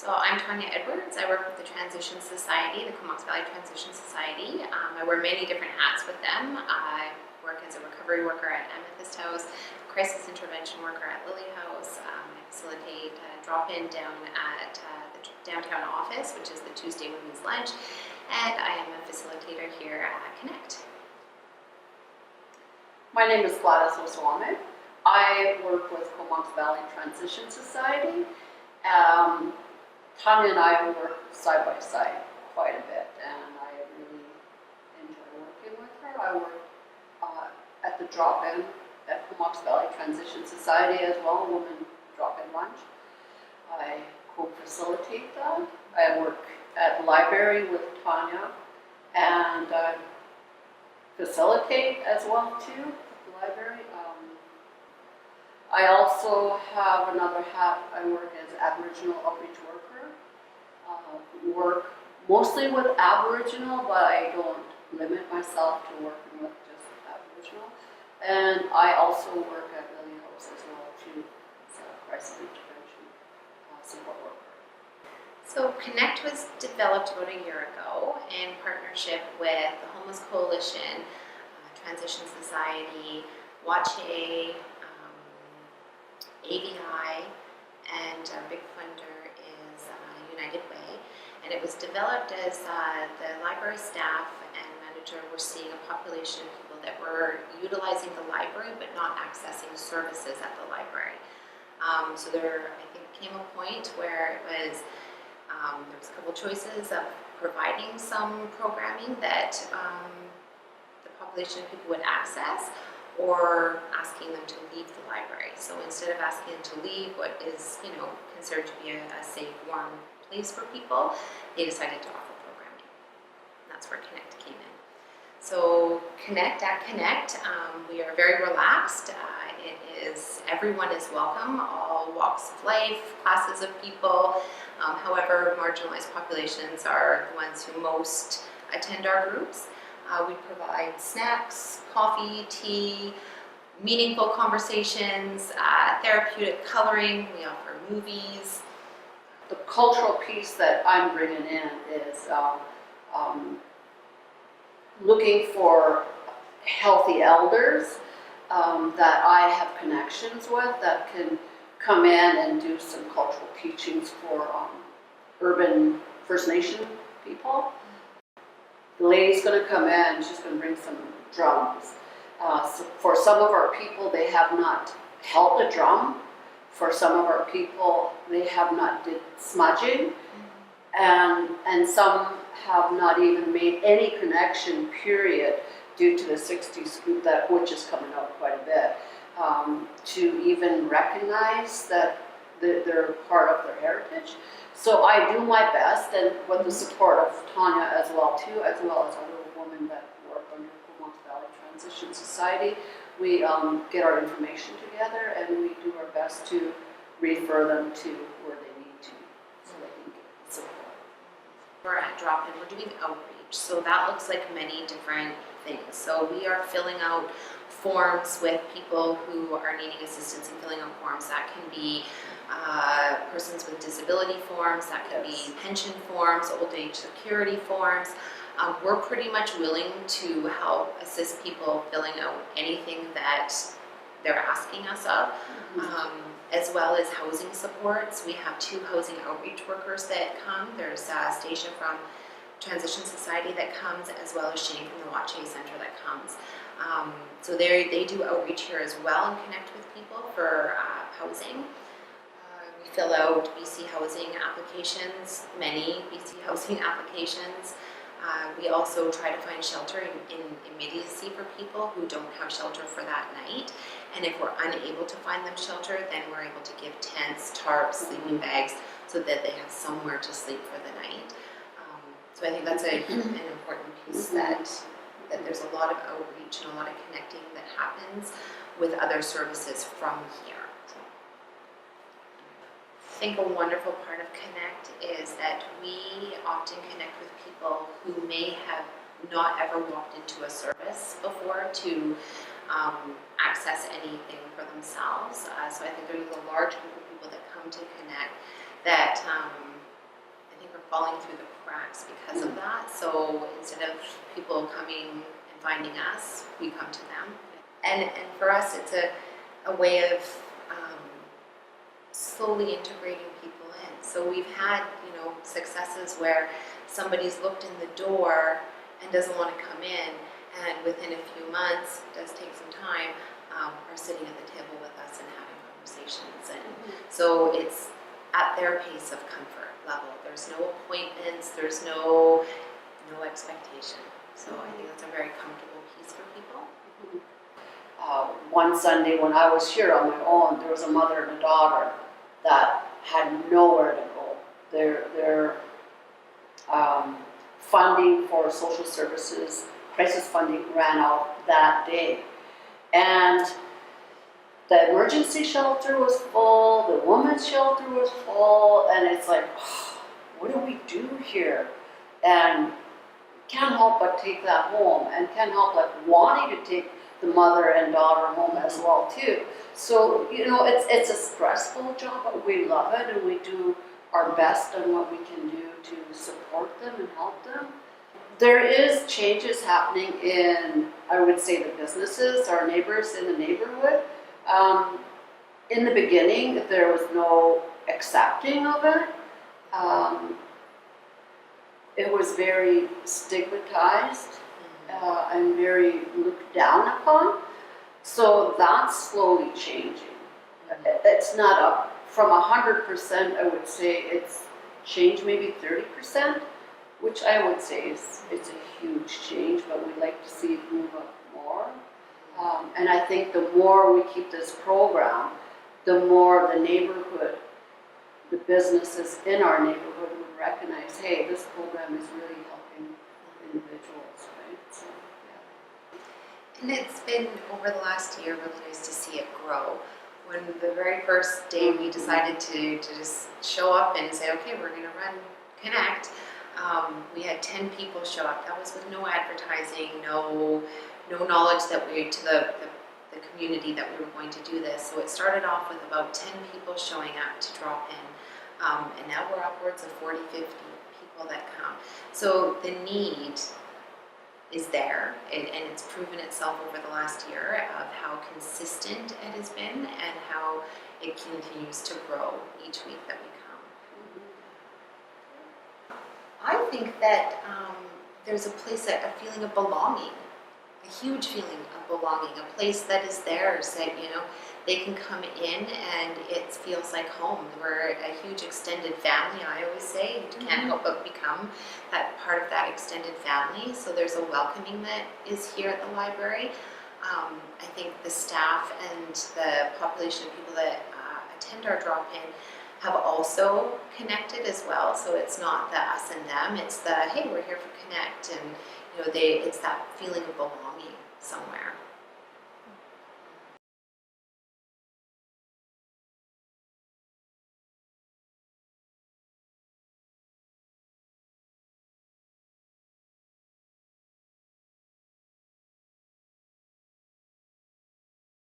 So I'm Tonya Edwards. I work with the Transition Society, the Comox Valley Transition Society. I wear many different hats with them. I work as a recovery worker at Amethyst House, crisis intervention worker at Lily House. I facilitate drop-in down at the downtown office, which is the Tuesday Women's Lunch, and I am a facilitator here at Connect. My name is Gladys Osawamick. I work with Comox Valley Transition Society. Tonya and I work side by side quite a bit, and I really enjoy working with her. I work at the drop-in at Comox Valley Transition Society as well, Women Drop-In Lunch. I co-facilitate that. I work at the library with Tonya and facilitate as well too at the library. I also have another hat. I work as Aboriginal outreach worker. Work mostly with Aboriginal, but I don't limit myself to working with just Aboriginal. And I also work at Lily House as well too, as a crisis intervention support worker. So Connect was developed about a year ago in partnership with the Homeless Coalition, Transition Society, WACHE, AVI, and our big funder is United Way. And it was developed as the library staff and manager were seeing a population of people that were utilizing the library but not accessing services at the library. So there, I think, came a point where it was there was a couple choices of providing some programming that the population of people would access, or asking them to leave the library. So instead of asking them to leave what is, considered to be a safe, warm place for people, they decided to offer programming. And that's where Connect came in. So at Connect, we are very relaxed. Everyone is welcome, all walks of life, classes of people. However, marginalized populations are the ones who most attend our groups. We provide snacks, coffee, tea, meaningful conversations, therapeutic coloring. We offer movies. The cultural piece that I'm bringing in is looking for healthy elders that I have connections with that can come in and do some cultural teachings for urban First Nation people. The lady's going to come in, she's going to bring some drums. So for some of our people, they have not held a drum. For some of our people, they have not did smudging. And some have not even made any connection, period, due to the 60s scoop, which is coming out quite a bit, to even recognize that they're part of their heritage. So I do my best, and with the support of Tonya as well too, as well as other women that work under Comox Valley Transition Society, we get our information together and we do our best to refer them to where they need to, so they can get support. We're at drop-in, we're doing outreach, so that looks like many different things. So we are filling out forms with people who are needing assistance in filling out forms. That can be persons with disability forms, that could be pension forms, old age security forms. We're pretty much willing to help assist people filling out anything that they're asking us of, as well as housing supports. We have 2 housing outreach workers that come. There's Stacia from Transition Society that comes, as well as Shane from the WACHE Center that comes. So they do outreach here as well and connect with people for housing. We fill out BC housing applications, many BC housing applications. We also try to find shelter in immediacy for people who don't have shelter for that night. And if we're unable to find them shelter, then we're able to give tents, tarps, sleeping bags, so that they have somewhere to sleep for the night. So I think that's an important piece, that there's a lot of outreach and a lot of connecting that happens with other services from here. I think a wonderful part of Connect is that we often connect with people who may have not ever walked into a service before to access anything for themselves. So I think there's a large group of people that come to Connect that think we're falling through the cracks because of that. So instead of people coming and finding us, we come to them. And for us, it's a way of slowly integrating people in. So we've had, successes where somebody's looked in the door and doesn't want to come in, and within a few months, it does take some time, are sitting at the table with us and having conversations. And so it's at their pace of comfort level. There's no appointments, there's no expectation. So I think that's a very comfortable piece for people. One Sunday when I was here on my own, there was a mother and a daughter that had nowhere to go. Their funding for social services, crisis funding, ran out that day. And the emergency shelter was full, the women's shelter was full, and it's like, what do we do here? And can't help but take that home, and can't help but wanting to take the mother and daughter home as well too. So, it's a stressful job, but we love it, and we do our best on what we can do to support them and help them. There is changes happening in, I would say, the businesses, our neighbors in the neighborhood. In the beginning, there was no accepting of it. It was very stigmatized and very looked down upon. So that's slowly changing. It's not up from 100%. I would say it's changed maybe 30%, which I would say is it's a huge change. But we'd like to see it move up more. And I think the more we keep this program, the more the neighborhood, the businesses in our neighborhood would recognize, hey, this program is really helping individuals, right? So, yeah. And it's been, over the last year, really nice to see it grow. When the very first day we decided to just show up and say, okay, we're going to run Connect, we had 10 people show up. That was with no advertising, no knowledge that to the community that we were going to do this. So it started off with about 10 people showing up to drop in. And now we're upwards of 40, 50 people that come. So the need is there, and it's proven itself over the last year of how consistent it has been and how it continues to grow each week that we come. I think that there's a feeling of belonging, a huge feeling of belonging, a place that is theirs, that they can come in and it feels like home. We're a huge extended family, I always say. You can't help but become that part of that extended family. So there's a welcoming that is here at the library. I think the staff and the population of people that attend our drop-in have also connected as well. So it's not the us and them, it's the, hey, we're here for Connect, and it's that feeling of belonging somewhere.